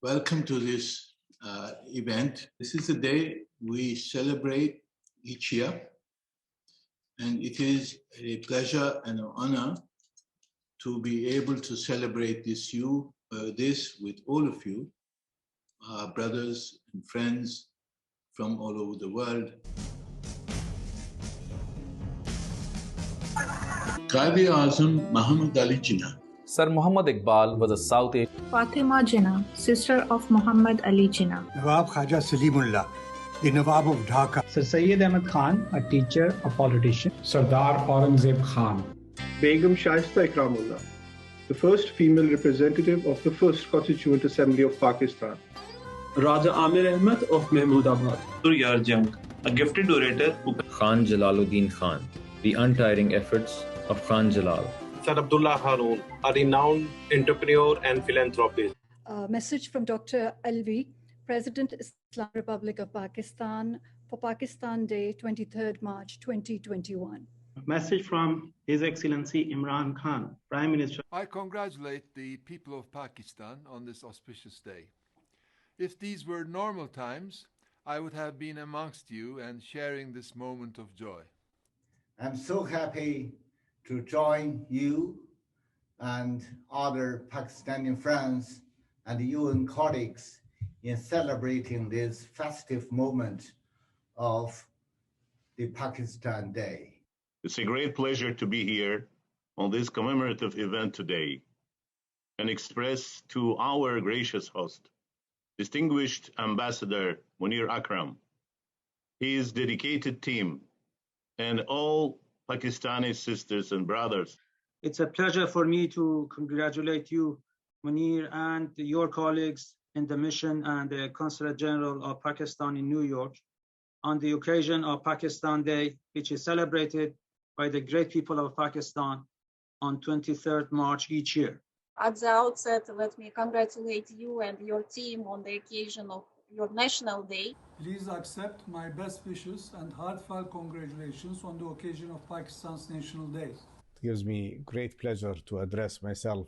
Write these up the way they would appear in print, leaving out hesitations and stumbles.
Welcome to this event. This is a day we celebrate each year, and it is a pleasure and an honor to be able to celebrate this with all of you, our brothers and friends from all over the world. Quaid-e-Azam Muhammad Ali Jinnah. Sir Muhammad Iqbal was a South Asian. Fatima Jinnah, sister of Muhammad Ali Jinnah. Nawab Khaja Salimullah, the Nawab of Dhaka. Sir Sayyid Ahmed Khan, a teacher, a politician. Sardar Aurangzeb Khan. Begum Shaista Ikramullah, the first female representative of the first Constituent Assembly of Pakistan. Raja Amir Ahmed of Mahmoodabad. Suryar Jung, a gifted orator. Khan Jalaluddin Khan, the untiring efforts of Khan Jalal. Sir Abdullah Haroon, a renowned entrepreneur and philanthropist. A message from Dr. Alvi, President, Islamic Republic of Pakistan, for Pakistan Day, 23rd March 2021. Message from His Excellency Imran Khan, Prime Minister. I congratulate the people of Pakistan on this auspicious day. If these were normal times, I would have been amongst you and sharing this moment of joy. I'm so happy to join you and other Pakistani friends and UN colleagues in celebrating this festive moment of the Pakistan Day. It's a great pleasure to be here on this commemorative event today and express to our gracious host, distinguished Ambassador Munir Akram, his dedicated team, and all Pakistani sisters and brothers. It's a pleasure for me to congratulate you, Munir, and your colleagues in the mission and the Consulate General of Pakistan in New York on the occasion of Pakistan Day, which is celebrated by the great people of Pakistan on 23rd March each year. At the outset, let me congratulate you and your team on the occasion of your National Day. Please accept my best wishes and heartfelt congratulations on the occasion of Pakistan's National Day. It gives me great pleasure to address myself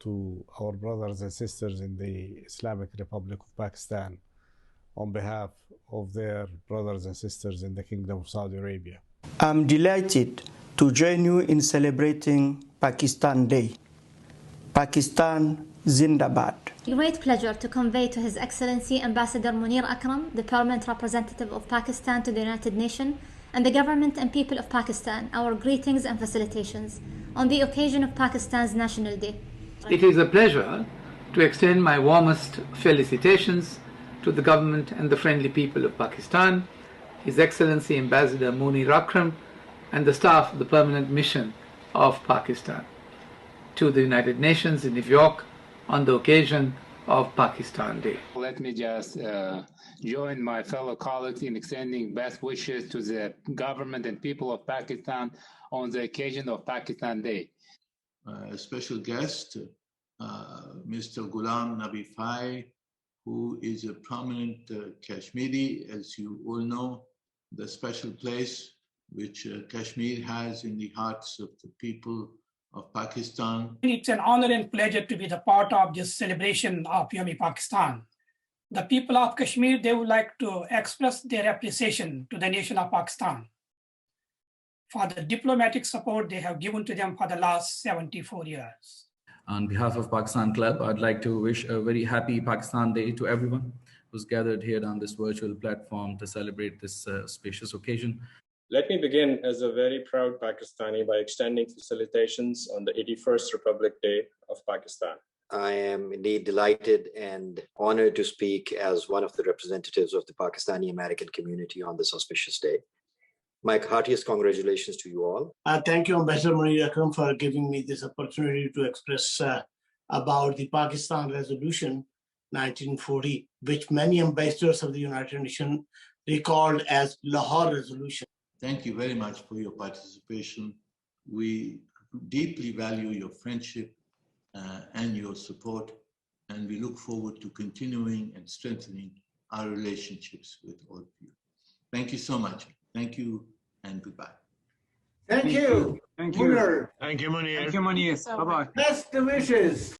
to our brothers and sisters in the Islamic Republic of Pakistan on behalf of their brothers and sisters in the Kingdom of Saudi Arabia. I'm delighted to join you in celebrating Pakistan Day. Pakistan Zindabad. Great pleasure to convey to His Excellency Ambassador Munir Akram, the permanent representative of Pakistan to the United Nations, and the government and people of Pakistan, our greetings and felicitations on the occasion of Pakistan's National Day. It is a pleasure to extend my warmest felicitations to the government and the friendly people of Pakistan, His Excellency Ambassador Munir Akram, and the staff of the permanent mission of Pakistan to the United Nations in New York on the occasion of Pakistan Day. Let me just join my fellow colleagues in extending best wishes to the government and people of Pakistan on the occasion of Pakistan Day. A special guest, Mr. Ghulam Nabi Fai, who is a prominent Kashmiri, as you all know, the special place which Kashmir has in the hearts of the people of Pakistan. It's an honor and pleasure to be the part of this celebration of Yom Pakistan. The people of Kashmir, they would like to express their appreciation to the nation of Pakistan for the diplomatic support they have given to them for the last 74 years. On behalf of Pakistan Club, I'd like to wish a very happy Pakistan Day to everyone who's gathered here on this virtual platform to celebrate this auspicious occasion. Let me begin as a very proud Pakistani by extending felicitations on the 81st Republic Day of Pakistan. I am indeed delighted and honored to speak as one of the representatives of the Pakistani American community on this auspicious day. My heartiest congratulations to you all. Thank you, Ambassador Munir Akram, for giving me this opportunity to express about the Pakistan Resolution 1940, which many ambassadors of the United Nations recalled as Lahore Resolution. Thank you very much for your participation. We deeply value your friendship and your support, and we look forward to continuing and strengthening our relationships with all of you. Thank you so much. Thank you and goodbye. Thank you. Thank you. Thank you, Munir. Thank you, Munir. Bye-bye. Best wishes.